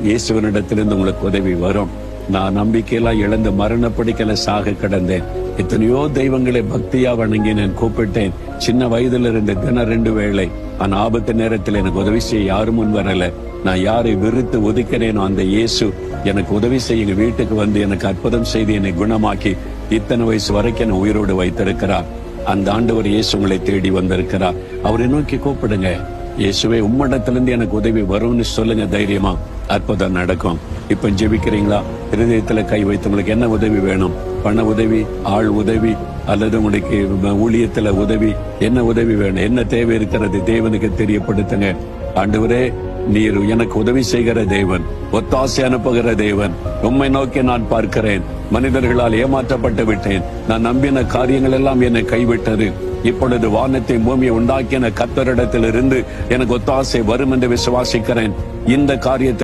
இயேசுவனிடத்திலிருந்து உங்களுக்கு உதவி வரும். நான் நம்பிக்கையெல்லாம் இழந்து மரணப்படிக்கல சாக கிடந்தேன். எத்தனையோ தெய்வங்களை பக்தியா வணங்கினேன், கூப்பிட்டேன். சின்ன வயதுல இருந்து தினம் 2 வேளை. ஆனா ஆபத்து நேரத்தில் எனக்கு உதவி செய்ய யாரும் முன் வரல. நான் யாரை வெறுத்து ஒதுக்கிறேனோ அந்த இயேசு எனக்கு உதவி செய்ய வீட்டுக்கு வந்து எனக்கு அற்புதம் செய்து என்னை குணமாக்கி இத்தனை வயசு வரைக்கும் என்னை உயிரோடு வைத்திருக்கிறார். அந்த ஆண்டவர் இயேசு உங்களை தேடி வந்திருக்கிறார். அவரை நோக்கி கூப்பிடுங்க. இயேசுவே, உம்மிடத்திலிருந்து எனக்கு உதவி வரும்னு சொல்லுங்க. தைரியமா அற்புதம் நடக்கும். இப்ப ஜெபிக்கிறீங்களா? இருதயத்துல கை வைத்து உங்களுக்கு என்ன உதவி வேணும்? பண உதவி, ஆள் உதவி, அல்லது உங்களுக்கு ஊழியத்துல உதவி, என்ன உதவி வேணும்? என்ன தேவை இருக்கிறது? தேவனுக்கு தெரியப்படுத்துங்க. ஆண்டவரே, நீர் எனக்கு உதவி செய்கிற தேவன், ஒத்தாசை அனுப்புகிற தேவன். உம்மை நோக்கி நான் பார்க்கிறேன். மனிதர்களால் ஏமாற்றப்பட்டு விட்டேன். நான் நம்பின காரியங்கள் எல்லாம் என்னை கைவிட்டது. இப்பொழுது வானத்தை பூமியை உண்டாக்கின கர்த்தரிடத்திலிருந்து எனக்கு ஒத்தாசை வரும் என்று விசுவாசிக்கிறேன். இந்த காரியத்தை